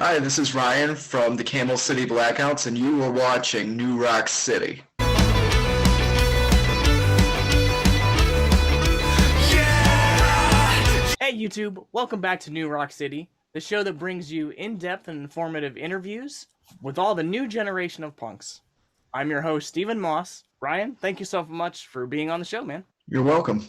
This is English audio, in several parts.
Hi, this is Ryan from the Camel City Blackouts, and you are watching New Rock City. Hey YouTube, welcome back to New Rock City, the show that brings you in-depth and informative interviews with all the new generation of punks. I'm your host, Stephen Moss. Ryan, thank you so much for being on the show, man. You're welcome.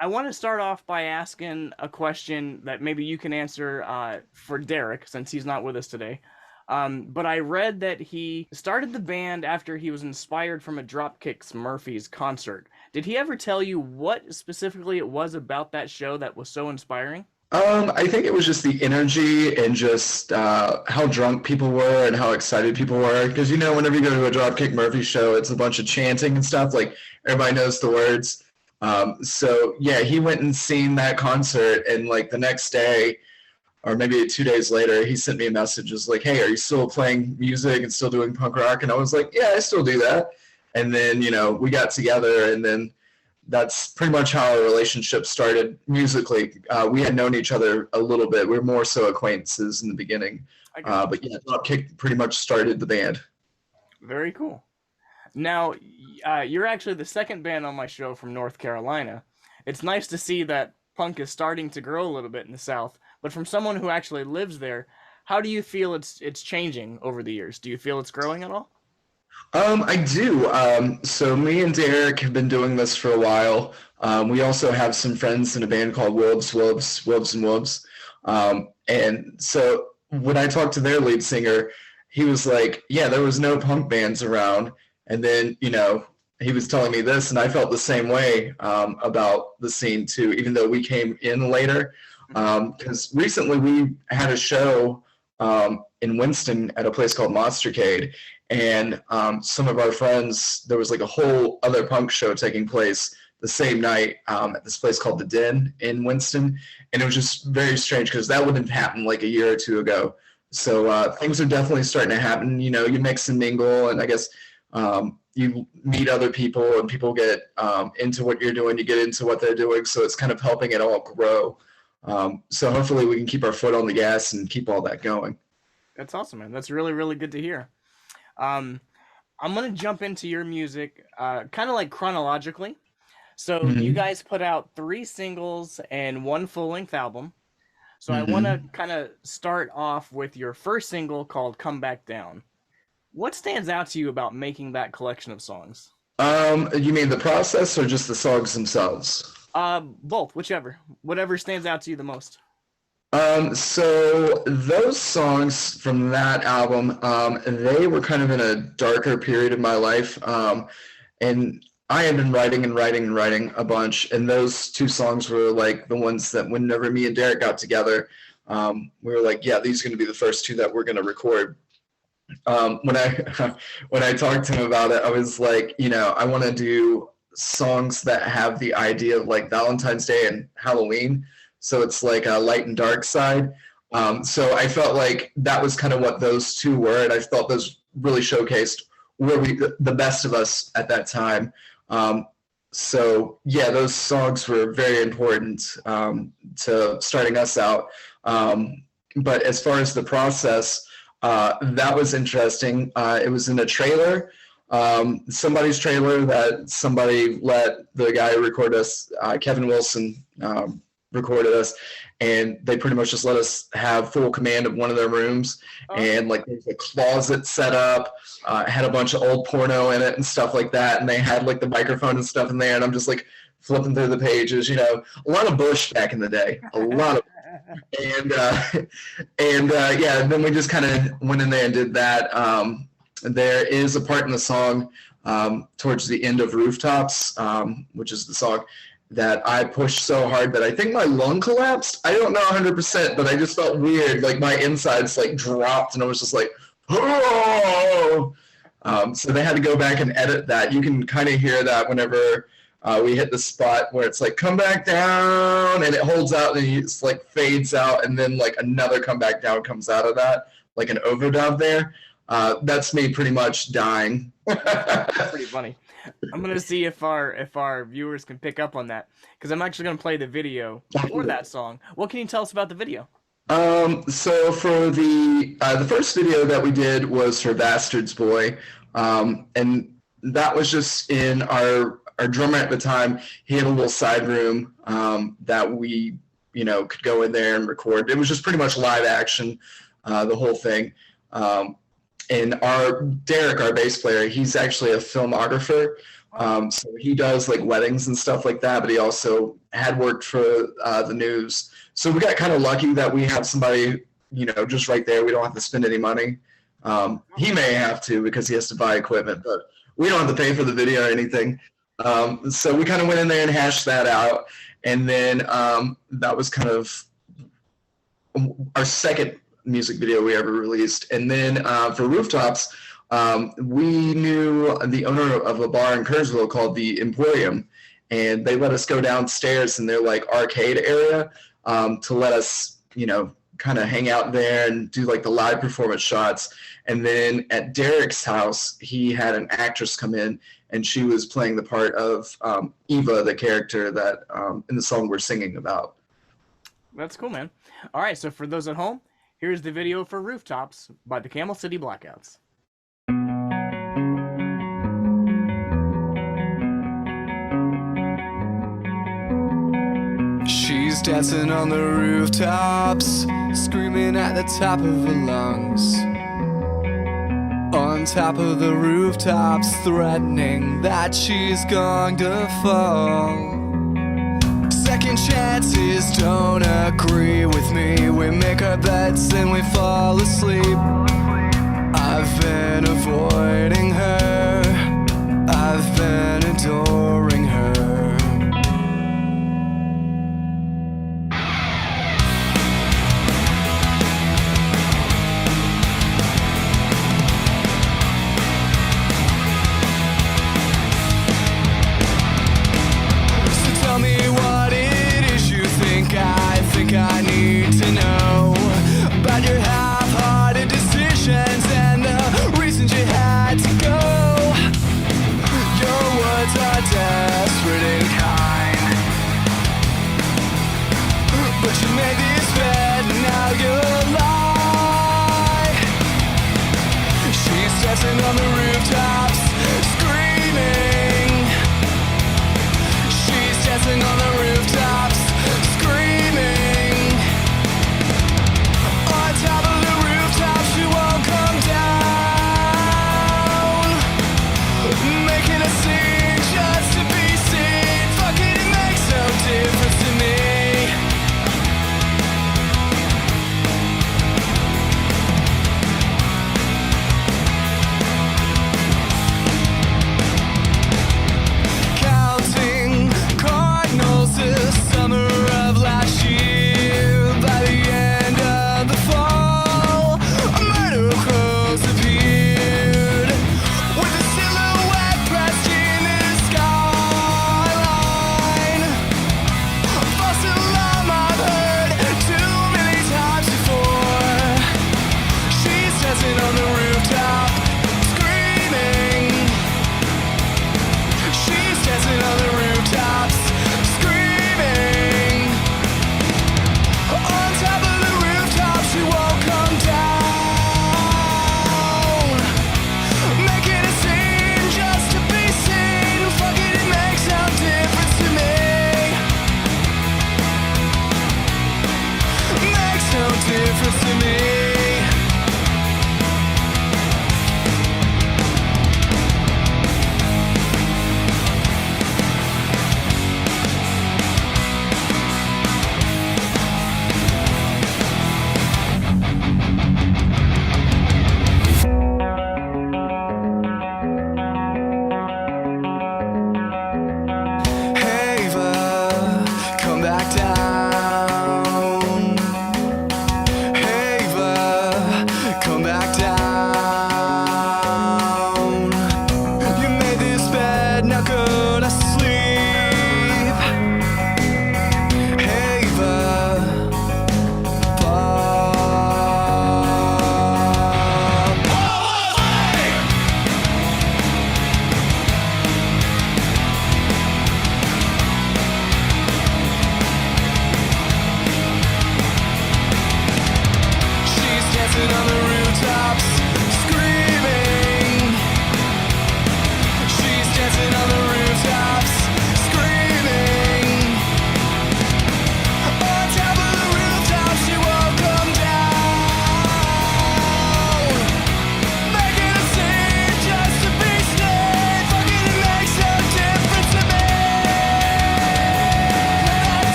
I want to start off by asking a question that maybe you can answer for Derek, since he's not with us today. But I read that he started the band after he was inspired from a Dropkick Murphys concert. Did he ever tell you what specifically it was about that show that was so inspiring? I think it was just the energy and just how drunk people were and how excited people were. Because, you know, whenever you go to a Dropkick Murphys show, it's a bunch of chanting and stuff. Like, everybody knows the words. So, yeah, he went and seen that concert, and, like, the next day, or maybe 2 days later, he sent me a message. It was like, hey, are you still playing music and still doing punk rock? And I was like, yeah, I still do that. And then, you know, we got together, and then that's pretty much how our relationship started musically. We had known each other a little bit. We were more so acquaintances in the beginning. But yeah, Dropkick pretty much started the band. Very cool. Now, you're actually the second band on my show from North Carolina. It's nice to see that punk is starting to grow a little bit in the South. But from someone who actually lives there, how do you feel it's changing over the years? Do you feel it's growing at all? I do. So me and Derek have been doing this for a while. We also have some friends in a band called Wolves and Wolves. And so when I talked to their lead singer, he was like, yeah, there was no punk bands around. And then, you know, he was telling me this, and I felt the same way about the scene too, even though we came in later. Because recently we had a show in Winston at a place called Monstercade, and some of our friends, there was like a whole other punk show taking place the same night at this place called The Den in Winston, and it was just very strange because that wouldn't have happened like a year or two ago. So things are definitely starting to happen. You know, you mix and mingle, and I guess you meet other people, and people get into what you're doing, you get into what they're doing, so it's kind of helping it all grow. So hopefully we can keep our foot on the gas and keep all that going. That's awesome, man. That's really, really good to hear. I'm going to jump into your music kind of like chronologically. So you guys put out 3 singles and 1 full-length album. So I want to kind of start off with your first single called Come Back Down. What stands out to you about making that collection of songs? You mean the process or just the songs themselves? Both, whichever. Whatever stands out to you the most. So those songs from that album, they were kind of in a darker period of my life. And I had been writing a bunch, and those 2 songs were like the ones that whenever me and Derek got together, we were like, yeah, these are going to be the first 2 that we're going to record. When I talked to him about it, I was like, you know, I want to do songs that have the idea of like Valentine's Day and Halloween. So it's like a light and dark side. So I felt like that was kind of what those 2 were, and I felt those really showcased where the best of us at that time. So yeah, those songs were very important to starting us out. But as far as the process, that was interesting. It was in a trailer, somebody's trailer that somebody let the guy record us, Kevin Wilson, recorded us, and they pretty much just let us have full command of one of their rooms. And like there's a closet set up, had a bunch of old porno in it and stuff like that, and they had like the microphone and stuff in there, and I'm just like flipping through the pages, you know, a lot of Bush back in the day, a lot of and then we just kind of went in there and did that. There is a part in the song towards the end of Rooftops, which is the song that I pushed so hard that I think my lung collapsed. I don't know 100%, but I just felt weird. Like my insides like dropped, and I was just like, oh. So they had to go back and edit that. You can kind of hear that whenever we hit the spot where it's like, come back down, and it holds out, and it's like fades out, and then like another come back down comes out of that, like an overdub there. That's me pretty much dying. That's pretty funny. I'm gonna see if our viewers can pick up on that, because I'm actually gonna play the video for that song. What can you tell us about the video? So for the first video that we did was for Bastard's Boy, and that was just in our drummer at the time. He had a little side room that we could go in there and record. It was just pretty much live action, the whole thing. And our Derek, our bass player, he's actually a filmographer. So he does like weddings and stuff like that, but he also had worked for the news. So we got kind of lucky that we have somebody, just right there. We don't have to spend any money. He may have to because he has to buy equipment, but we don't have to pay for the video or anything. So we kind of went in there and hashed that out. And then that was kind of our second music video we ever released. And then for Rooftops, we knew the owner of a bar in Kerrsville called the Emporium, and they let us go downstairs in their like arcade area to let us, kind of hang out there and do like the live performance shots. And then at Derek's house, he had an actress come in, and she was playing the part of Eva, the character that in the song we're singing about. That's cool, man. All right, so for those at home, here's the video for Rooftops by the Camel City Blackouts. She's dancing on the rooftops, screaming at the top of her lungs. On top of the rooftops, threatening that she's going to fall. Second chances don't agree with me. We make our beds and we fall asleep. I've been avoiding her, I've been adoring her. I need to know about your half-hearted decisions and the reasons you had to go.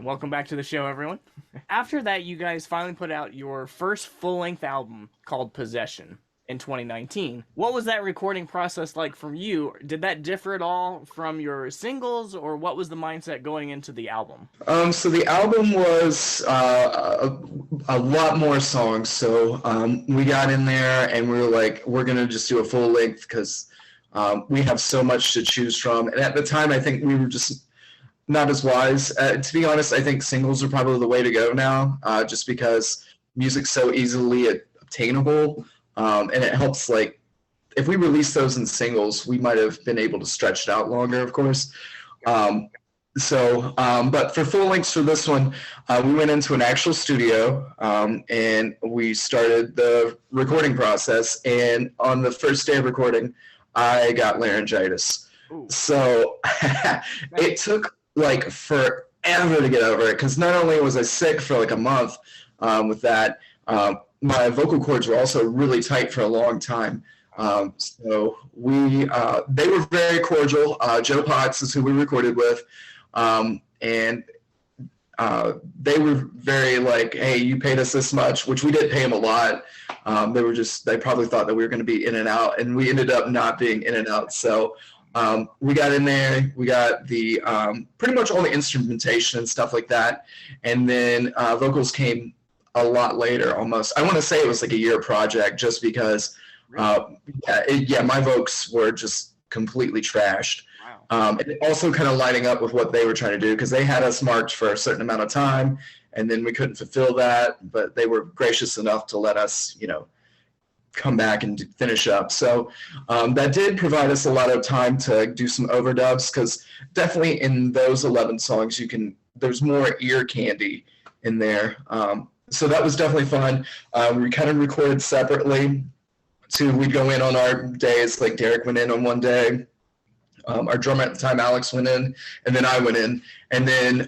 welcome back to the show, everyone. After that, you guys finally put out your first full-length album called Possession in 2019. What was that recording process like from you? Did that differ at all from your singles, or what was the mindset going into the album? So the album was a lot more songs. So we got in there and we were like, we're going to just do a full length because we have so much to choose from. And at the time, I think we were just not as wise. To be honest, I think singles are probably the way to go now, just because music's so easily obtainable. And it helps, like, if we release those in singles, we might have been able to stretch it out longer, of course. But for full lengths for this one, we went into an actual studio and we started the recording process. And on the first day of recording, I got laryngitis. Ooh. So it took like forever to get over it, because not only was I sick for like a month with that, my vocal cords were also really tight for a long time. So they were very cordial. Joe Potts is who we recorded with. And they were very like, hey, you paid us this much, which we did pay them a lot. They probably thought that we were going to be in and out, and we ended up not being in and out. So we got in there, we got the pretty much all the instrumentation and stuff like that. And then vocals came a lot later, almost. I want to say it was like a year project, just because my vocals were just completely trashed. Wow. And also kind of lining up with what they were trying to do, because they had us marked for a certain amount of time, and then we couldn't fulfill that, but they were gracious enough to let us, come back and finish up. So that did provide us a lot of time to do some overdubs, because definitely in those 11 songs, there's more ear candy in there. So that was definitely fun. We kind of recorded separately. So we'd go in on our days, like Derek went in on one day. Our drummer at the time, Alex, went in, and then I went in. And then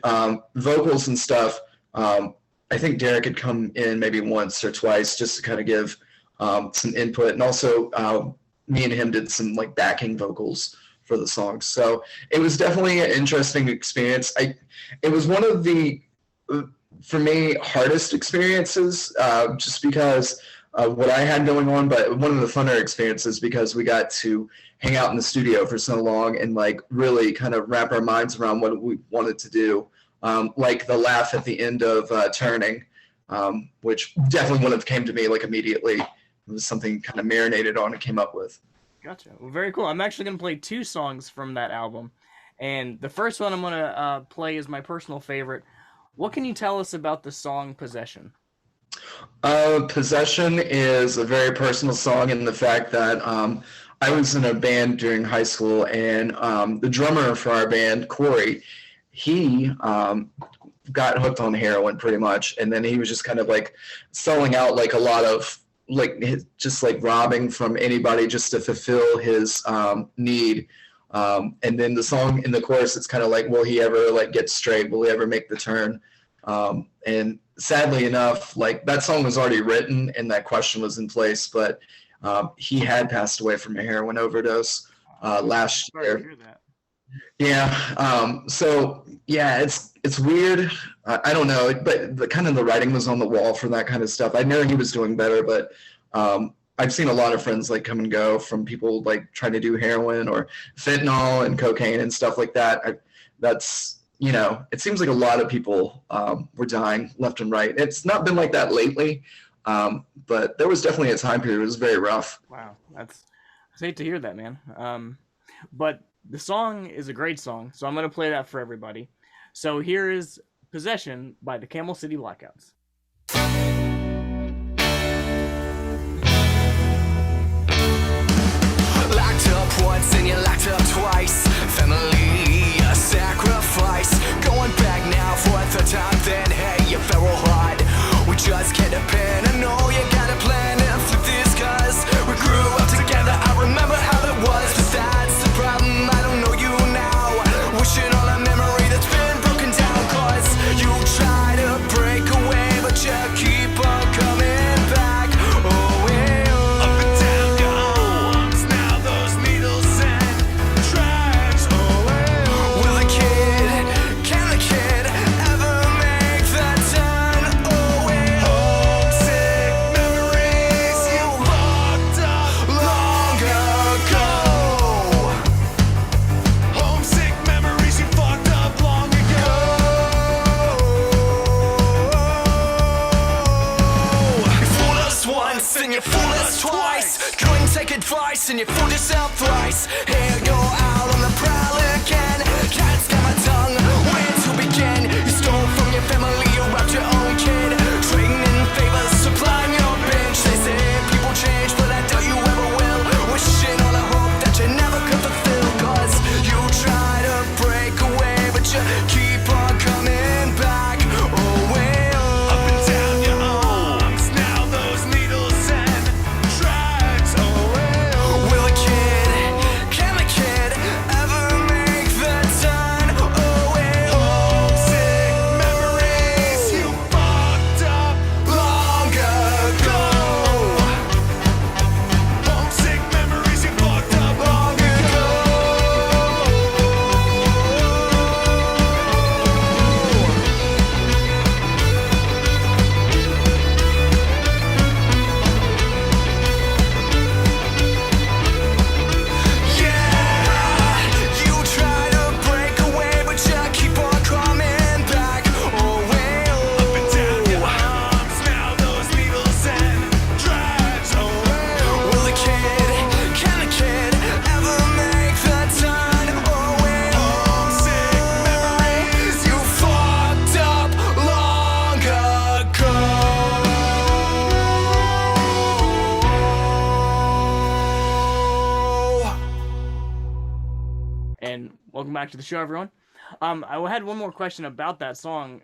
vocals and stuff, I think Derek had come in maybe once or twice just to kind of give some input. And also me and him did some like backing vocals for the songs. So it was definitely an interesting experience. It was one of the, for me, hardest experiences, just because of what I had going on, but one of the funner experiences because we got to hang out in the studio for so long and like really kind of wrap our minds around what we wanted to do. Like the laugh at the end of Turning, which definitely would have came to me like immediately. It was something kind of marinated on and came up with. Gotcha. Well, very cool. I'm actually going to play 2 songs from that album. And the first one I'm going to play is my personal favorite. What can you tell us about the song Possession? Possession is a very personal song in the fact that I was in a band during high school, and the drummer for our band, Corey, he got hooked on heroin pretty much, and then he was just kind of like selling out like a lot of like just like robbing from anybody just to fulfill his need. And then the song in the chorus, it's kind of like, will he ever like get straight? Will he ever make the turn? And sadly enough, like that song was already written and that question was in place, but he had passed away from a heroin overdose last year. Sorry to hear that. Yeah. So yeah, it's weird. I don't know, but the writing was on the wall for that kind of stuff. I know he was doing better, but I've seen a lot of friends like come and go from people like trying to do heroin or fentanyl and cocaine and stuff like that. It seems like a lot of people were dying left and right. It's not been like that lately, but there was definitely a time period. It was very rough. Wow. I hate to hear that, man. But the song is a great song, so I'm going to play that for everybody. So here is Possession by the Camel City Blackouts. Locked up once and you're locked up twice. Family, a sacrifice. Going back now for a third time, then hey, you feral hard. We just can't depend. I know you got a plan to flip this, cause we grew up together. I remember how it was, but that's the problem. I don't know you now. Wishing on a memory that's been broken down, cause you try to break away, but you keep on coming back. Oh, yeah. Up and down goes now those needles and tracks. Oh, yeah. Will a kid, can a kid ever and you fool us twice. Go and take advice and you fool yourself thrice. Here you're out on the prowl again. Can't get my tongue, where to begin? You stole from your family, you robbed your own kid. Trading in favors, supplying your bench. They say people change, but I doubt you ever will. Wishing on a hope that you never could fulfill. Cause you try to break away, but you keep on coming back. Oh well. Up and down your arms, now those needles and tracks. Oh well. Will a kid, can a kid ever make the turn? Oh well. Homesick memories you fucked up long ago. Homesick memories you fucked up long ago. Yeah, you try to break away, but you keep on coming back. Oh well. Up and down your arms, now those needles and drags. Oh well. Will a kid, can a kid ever make the turn? Oh well. Homesick memories you fucked up long ago. And welcome back to the show, everyone. I had one more question about that song.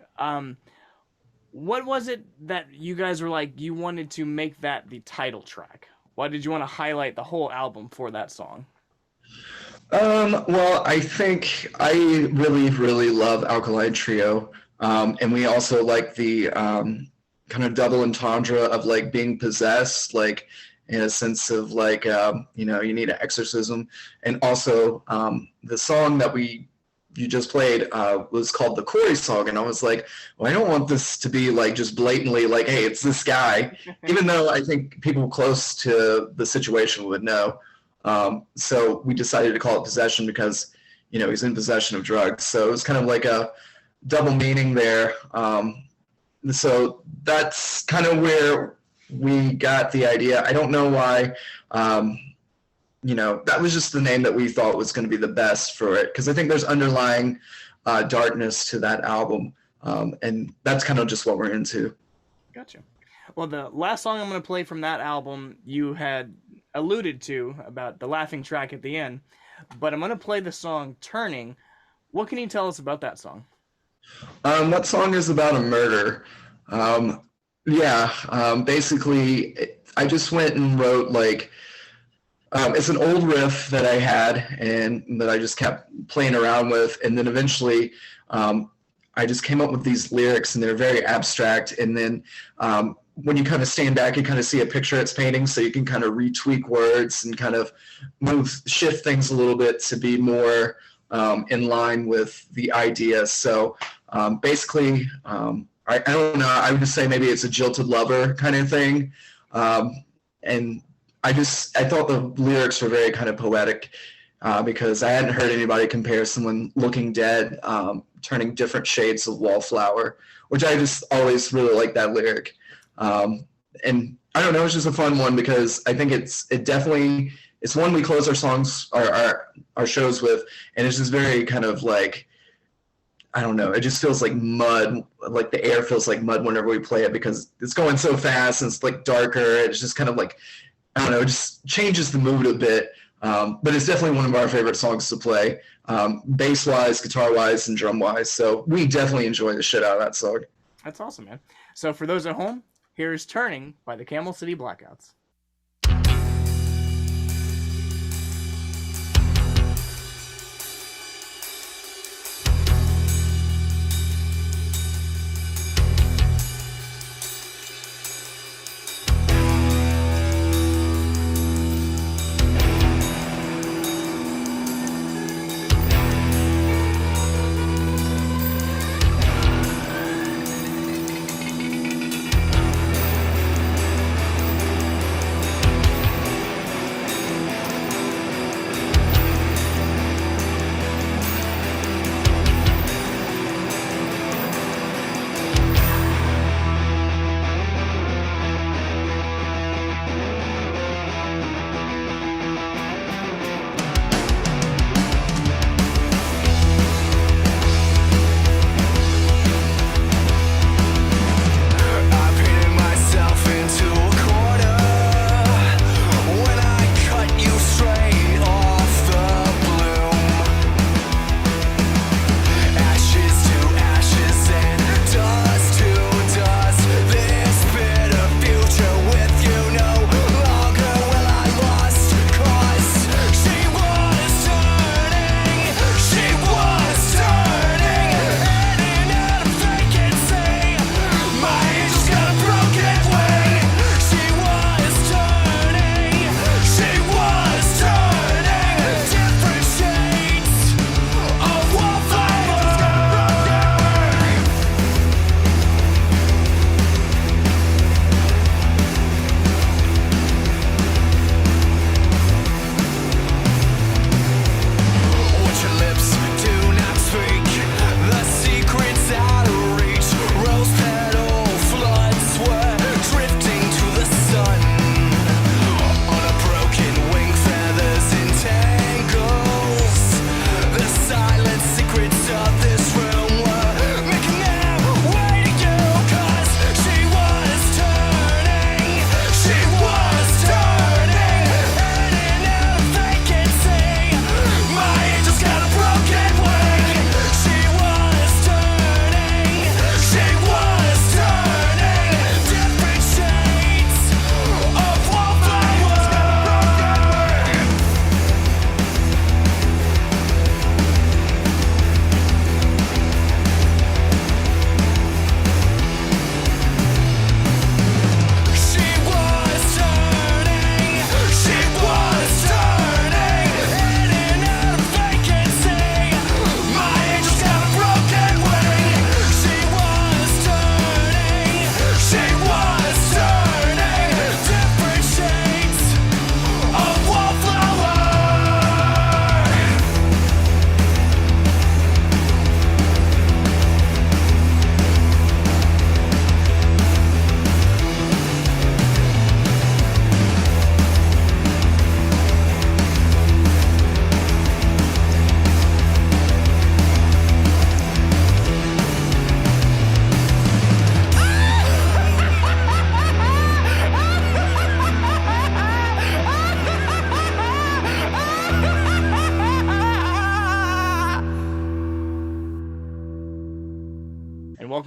What was it that you guys were like, you wanted to make that the title track? Why did you want to highlight the whole album for that song? Well, I think I really, really love Alkaline Trio. And we also like the kind of double entendre of like being possessed, like in a sense of like, you know, you need an exorcism. And also the song that you just played was called the Corey song. And I was like, well, I don't want this to be like just blatantly like, hey, it's this guy, even though I think people close to the situation would know. So we decided to call it Possession because, you know, he's in possession of drugs. So it was kind of like a double meaning there. So that's kind of where we got the idea. I don't know why, you know, that was just the name that we thought was going to be the best for it. Because I think there's underlying darkness to that album. And that's kind of just what we're into. Gotcha. Well, the last song I'm going to play from that album, you had alluded to about the laughing track at the end, but I'm going to play the song Turning. What can you tell us about that song? That song is about a murder. Basically, I just went and wrote like, it's an old riff that I had and that I just kept playing around with. And then eventually I just came up with these lyrics and they're very abstract. And then when you kind of stand back, you kind of see a picture it's painting, so you can kind of retweak words and kind of shift things a little bit to be more in line with the idea. So basically, I don't know, I would just say maybe it's a jilted lover kind of thing. And I thought the lyrics were very kind of poetic because I hadn't heard anybody compare someone looking dead, turning different shades of wallflower, which I just always really like that lyric. And I don't know, it's just a fun one because I think it's one we close our songs, our shows with, and it's just very kind of like, I don't know, it just feels like mud, like the air feels like mud whenever we play it because it's going so fast and it's like darker. It's just kind of like, I don't know, it just changes the mood a bit. But it's definitely one of our favorite songs to play, bass-wise, guitar-wise, and drum-wise. So we definitely enjoy the shit out of that song. That's awesome, man. So for those at home, here's Turning by the Camel City Blackouts.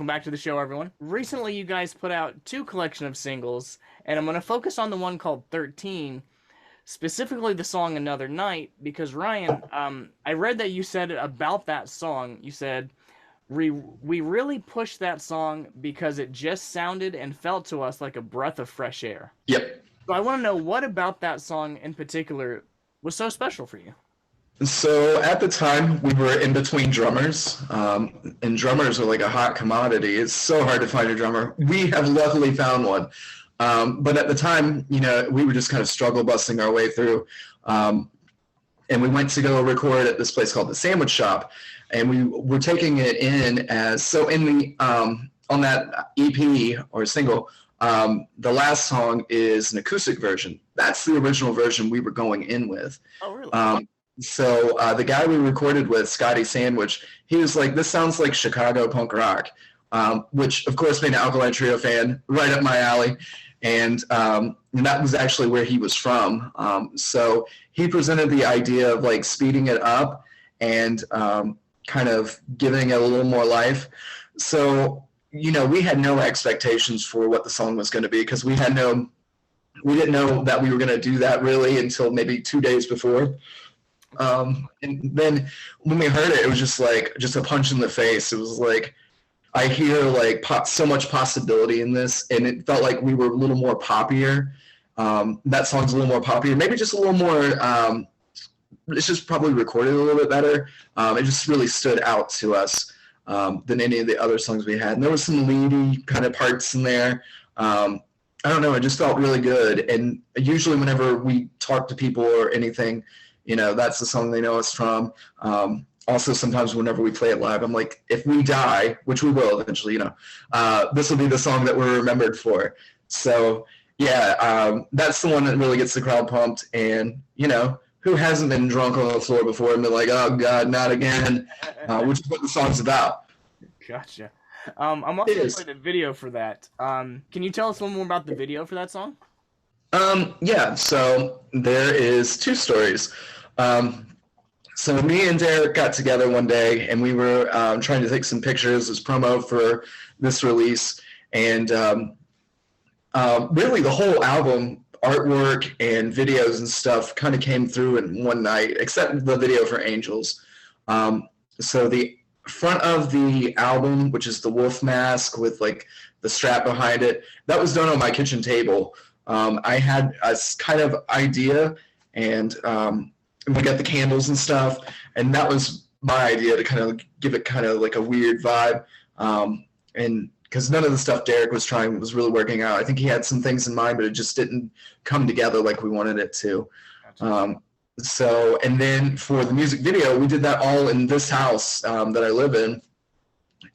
welcome back to the show, everyone. Recently, you guys put out 2 collection of singles, and I'm going to focus on the one called 13, specifically the song Another Night, because Ryan, I read that you said about that song, you said, we really pushed that song because it just sounded and felt to us like a breath of fresh air. Yep. So I want to know, what about that song in particular was so special for you? So at the time, we were in between drummers, and drummers are like a hot commodity. It's so hard to find a drummer. We have luckily found one. But at the time, you know, we were just kind of struggle busting our way through. And we went to go record at this place called the Sandwich Shop, and we were taking it in as, so in the, on that EP or single, the last song is an acoustic version. That's the original version we were going in with. Oh, really? So the guy we recorded with, Scotty Sandwich, he was like, this sounds like Chicago punk rock, which of course made an Alkaline Trio fan, right up my alley. And that was actually where he was from. So he presented the idea of like speeding it up and kind of giving it a little more life. So, you know, we had no expectations for what the song was going to be, because we didn't know that we were going to do that really until maybe 2 days before. And then when we heard it, it was just a punch in the face. It was like, I hear like so much possibility in this, and it felt like we were a little more poppier. That song's a little more poppier, maybe just a little more, it's just probably recorded a little bit better. It just really stood out to us than any of the other songs we had. And there was some leady kind of parts in there. I don't know, it just felt really good. And usually whenever we talk to people or anything, you know, that's the song they know us from. Also, sometimes whenever we play it live, I'm like, if we die, which we will eventually, you know, this will be the song that we're remembered for. So, yeah, that's the one that really gets the crowd pumped. And, you know, who hasn't been drunk on the floor before and been like, oh, God, not again, which is what the song's about. Gotcha. I'm also going to play the video for that. Can you tell us a little more about the video for that song? Yeah, so there is 2 stories. So me and Derek got together one day, and we were trying to take some pictures as promo for this release. And really the whole album, artwork and videos and stuff kind of came through in one night, except the video for Angels. So the front of the album, which is the wolf mask with like the strap behind it, that was done on my kitchen table. I had a kind of idea, and we got the candles and stuff, and that was my idea to kind of give it kind of like a weird vibe. And because none of the stuff Derek was trying was really working out. I think he had some things in mind, but it just didn't come together like we wanted it to. Gotcha. So, and then for the music video, we did that all in this house that I live in.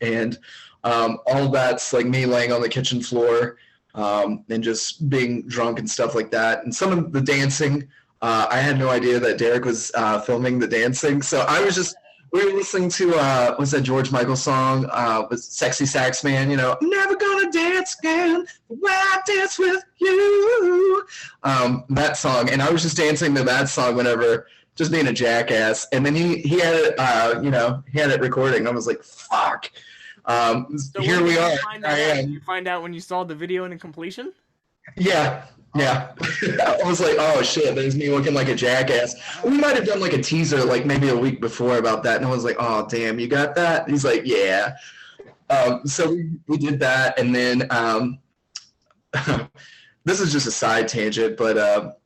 And all that's like me laying on the kitchen floor and just being drunk and stuff like that. And some of the dancing, I had no idea that Derek was filming the dancing. So I was just, we were listening to, what's that George Michael song, with Sexy Sax Man, you know, I'm never gonna dance again the way I dance with you. That song. And I was just dancing to that song whenever, just being a jackass. And then he had it, you know, he had it recording. I was like, fuck. So here we are. You find out when you saw the video in completion? Yeah. Yeah. I was like, oh shit, there's me looking like a jackass. We might have done like a teaser like maybe a week before about that, and I was like, oh damn, you got that? And he's like, yeah. So we did that, and then this is just a side tangent, but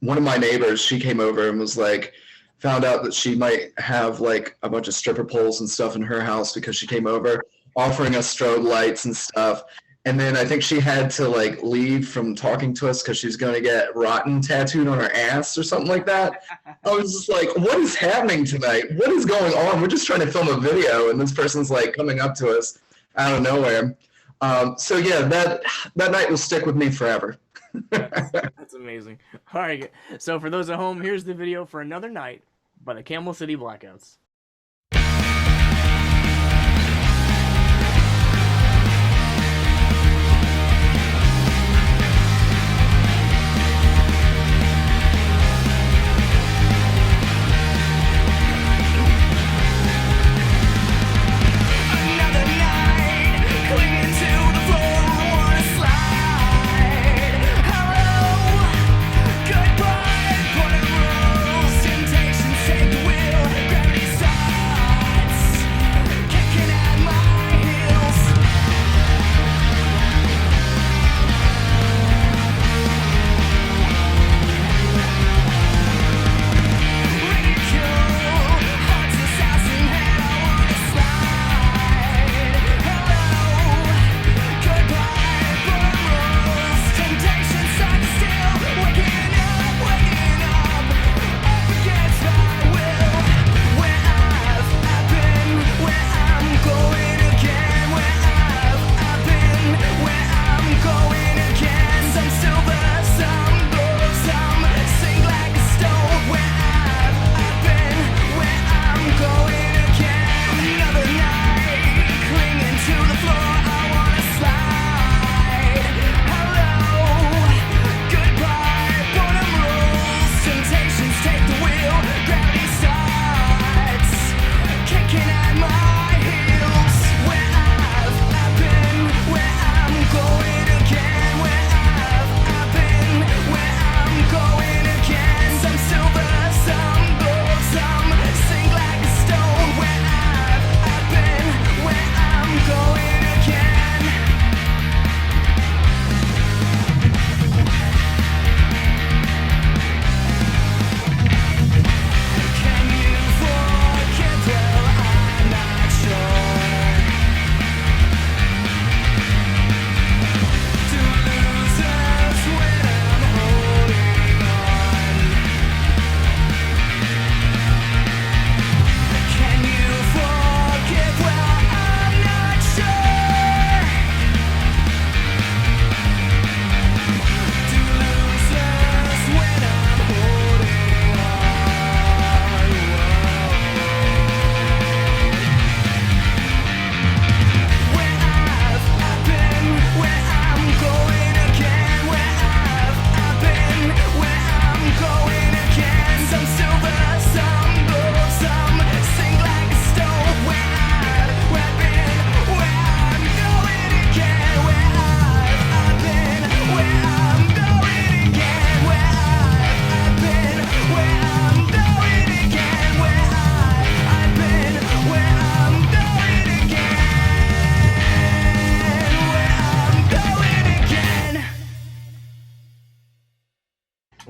one of my neighbors, she came over and was like, found out that she might have like a bunch of stripper poles and stuff in her house because she came over offering us strobe lights and stuff. And then I think she had to like leave from talking to us because she was going to get rotten tattooed on her ass or something like that. I was just like, what is happening tonight? What is going on? We're just trying to film a video, and this person's like coming up to us out of nowhere. So yeah, that night will stick with me forever. That's amazing. All right. So for those at home, here's the video for Another Night by the Camel City Blackouts. Another night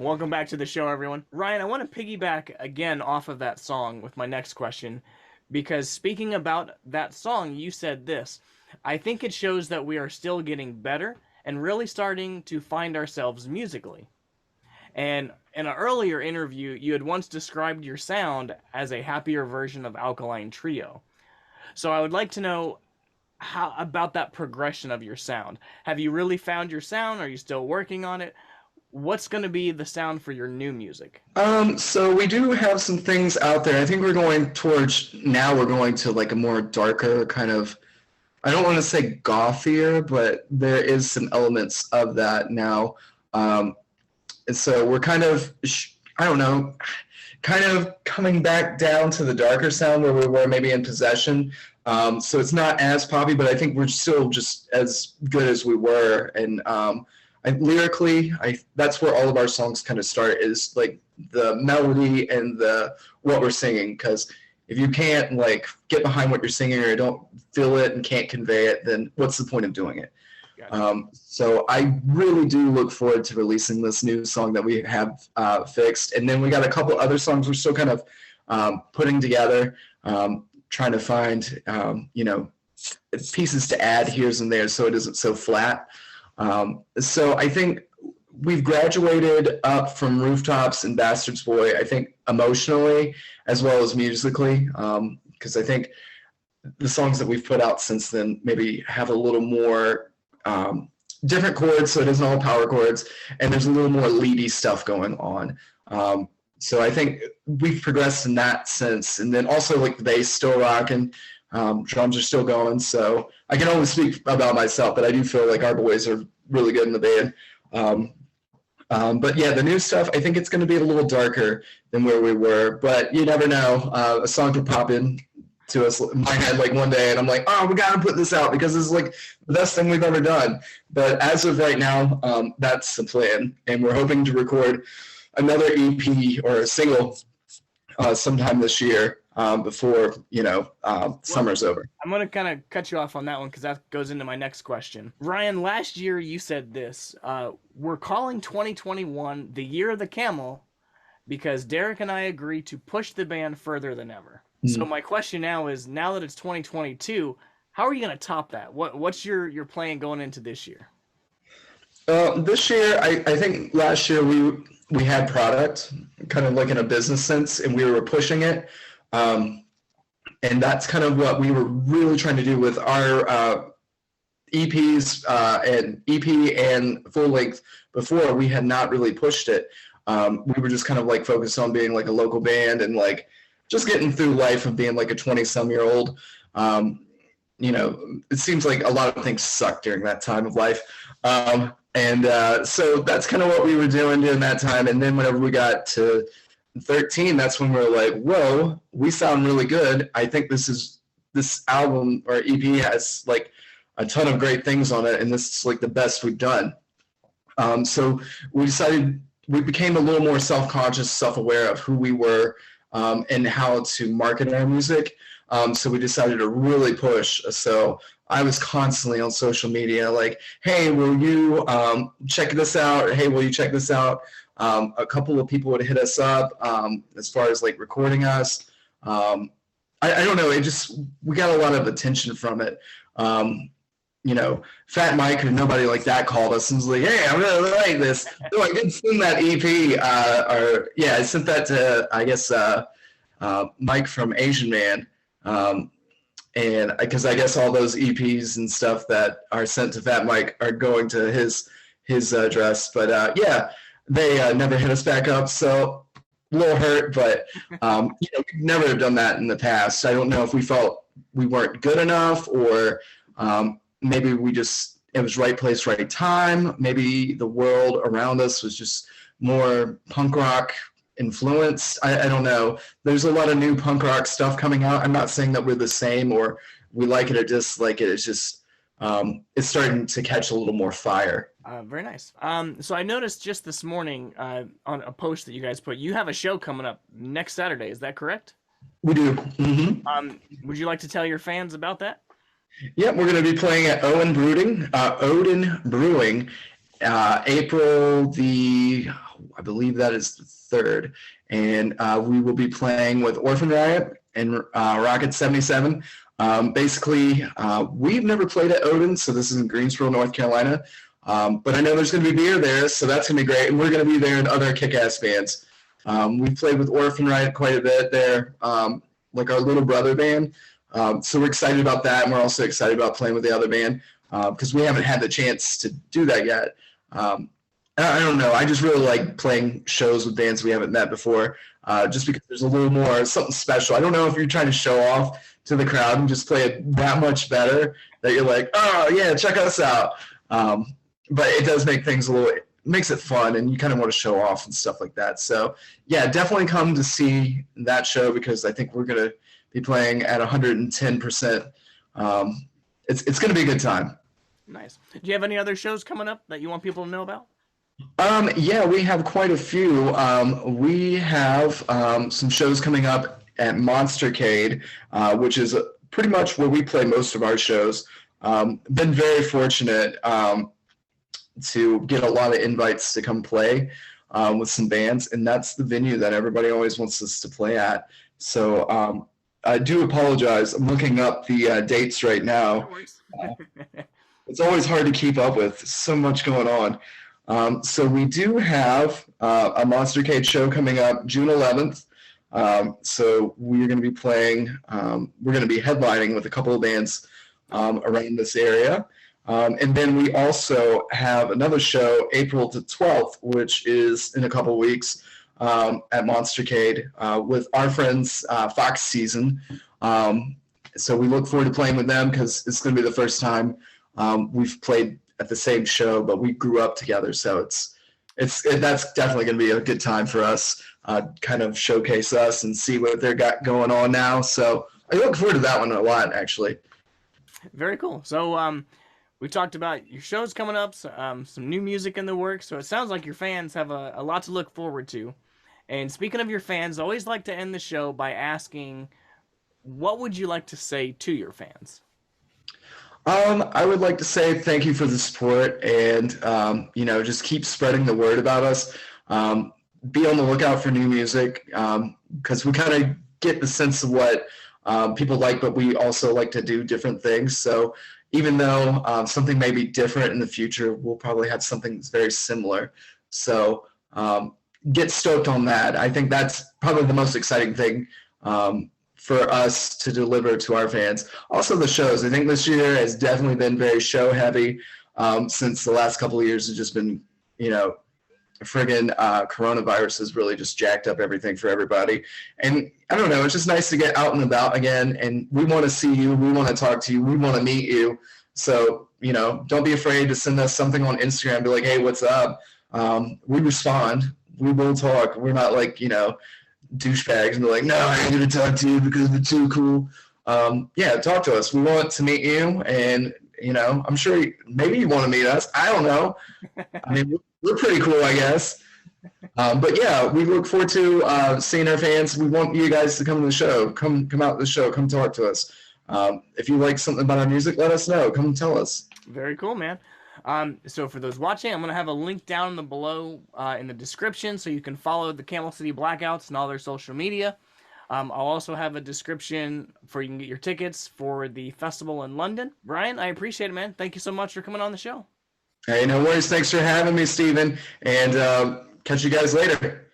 Welcome back to the show, everyone. Ryan, I want to piggyback again off of that song with my next question, because speaking about that song, you said this: I think it shows that we are still getting better and really starting to find ourselves musically. And in an earlier interview, you had once described your sound as a happier version of Alkaline Trio. So I would like to know how about that progression of your sound. Have you really found your sound? Are you still working on it? What's going to be the sound for your new music? So we do have some things out there. I think we're going to like a more darker kind of, I don't want to say gothier, but there is some elements of that now. And so we're kind of, I don't know, kind of coming back down to the darker sound where we were maybe in Possession. So it's not as poppy, but I think we're still just as good as we were. And lyrically, that's where all of our songs kind of start, is like the melody and what we're singing. Because if you can't like get behind what you're singing, or don't feel it and can't convey it, then what's the point of doing it? Gotcha. So I really do look forward to releasing this new song that we have fixed. And then we got a couple other songs we're still kind of putting together, trying to find, pieces to add here and there so it isn't so flat. So I think we've graduated up from Rooftops and Bastard's Boy, I think emotionally as well as musically, because I think the songs that we've put out since then maybe have a little more different chords, so it isn't all power chords, and there's a little more leady stuff going on. So I think we've progressed in that sense. And then also like the bass still rocking, drums are still going. So I can only speak about myself, but I do feel like our boys are really good in the band. But yeah, the new stuff, I think it's going to be a little darker than where we were, but you never know. A song could pop in to us in my head like one day, and I'm like, oh, we got to put this out because this is like the best thing we've ever done. But as of right now, that's the plan. And we're hoping to record another EP or a single sometime this year, before summer's over. I'm going to kind of cut you off on that one because that goes into my next question. Ryan, last year you said this: we're calling 2021 the year of the Camel because Derek and I agree to push the band further than ever. So my question now is, now that it's 2022, how are you going to top that? What's your plan going into this year? This year, I think last year we had product, kind of like in a business sense, and we were pushing it. And that's kind of what we were really trying to do with our EPs and EP and full length. Before, we had not really pushed it. We were just kind of like focused on being like a local band and like just getting through life of being like a 20-some-year-old. It seems like a lot of things suck during that time of life. So that's kind of what we were doing during that time. And then whenever we got to 13, that's when we were like, whoa, we sound really good. I think this album or EP has like a ton of great things on it, and this is like the best we've done. So we became a little more self-conscious, self-aware of who we were, and how to market our music. So we decided to really push. So I was constantly on social media like, hey, will you check this out? Hey, will you check this out? A couple of people would hit us up as far as like recording us. I don't know. We got a lot of attention from it. Fat Mike or nobody like that called us and was like, hey, I really like this. So I did send that EP, I sent that to, I guess, Mike from Asian Man. And because I guess all those EPs and stuff that are sent to Fat Mike are going to his address. But they never hit us back up. So a little hurt, but we've never have done that in the past. I don't know if we felt we weren't good enough, or maybe it was right place, right time. Maybe the world around us was just more punk rock influenced. I don't know. There's a lot of new punk rock stuff coming out. I'm not saying that we're the same or we like it or dislike it. It's just it's starting to catch a little more fire. Very nice. So I noticed just this morning on a post that you guys put, you have a show coming up next Saturday. Is that correct? We do. Mm-hmm. Would you like to tell your fans about that? Yeah, we're going to be playing at Odin Brewing, April the, I believe that is the 3rd. And we will be playing with Orphan Riot and Rocket 77. Basically, we've never played at Odin, so this is in Greensboro, North Carolina. But I know there's going to be beer there, so that's going to be great. And we're going to be there in other kick-ass bands. We've played with Orphan Riot quite a bit there, like our little brother band. So we're excited about that, and we're also excited about playing with the other band because we haven't had the chance to do that yet. I don't know. I just really like playing shows with bands we haven't met before, just because there's a little more something special. I don't know if you're trying to show off to the crowd and just play it that much better that you're like, oh yeah, check us out. But it does make things makes it fun, and you kind of want to show off and stuff like that. So yeah, definitely come to see that show because I think we're gonna be playing at 110%. It's gonna be a good time. Nice. Do you have any other shows coming up that you want people to know about? Yeah, we have quite a few. We have some shows coming up at Monstercade, which is pretty much where we play most of our shows. Been very fortunate to get a lot of invites to come play with some bands, and that's the venue that everybody always wants us to play at. So I do apologize. I'm looking up the dates right now. It's always hard to keep up with. So much going on. So we do have a Monstercade show coming up June 11th. So we're going to be playing, we're going to be headlining with a couple of bands around this area. And then we also have another show April the 12th, which is in a couple of weeks at Monstercade with our friends Fox Season. So we look forward to playing with them because it's going to be the first time we've played at the same show, but we grew up together. So that's definitely going to be a good time for us, kind of showcase us and see what they've got going on now. So I look forward to that one a lot, actually. Very cool. So we talked about your shows coming up, some new music in the works. So it sounds like your fans have a lot to look forward to. And speaking of your fans, I always like to end the show by asking, what would you like to say to your fans? I would like to say thank you for the support and, just keep spreading the word about us. Be on the lookout for new music because we kind of get the sense of what people like, but we also like to do different things. So even though something may be different in the future, we'll probably have something that's very similar. So get stoked on that. I think that's probably the most exciting thing for us to deliver to our fans. Also the shows. I think this year has definitely been very show heavy since the last couple of years have just been, friggin' coronavirus has really just jacked up everything for everybody. And I don't know, it's just nice to get out and about again. And we want to see you. We want to talk to you. We want to meet you. So, don't be afraid to send us something on Instagram. Be like, hey, what's up? We respond. We will talk. We're not like, douchebags and be like, no, I ain't going to talk to you because we're too cool. Talk to us. We want to meet you. And, I'm sure maybe you want to meet us. I don't know. I mean, we're pretty cool, I guess. But yeah, we look forward to seeing our fans. We want you guys to come to the show. Come out to the show. Come talk to us. If you like something about our music, let us know. Come tell us. Very cool, man. So for those watching, I'm going to have a link down below in the description so you can follow the Camel City Blackouts and all their social media. I'll also have a description for you can get your tickets for the festival in London. Brian, I appreciate it, man. Thank you so much for coming on the show. Hey, no worries. Thanks for having me, Steven. And catch you guys later.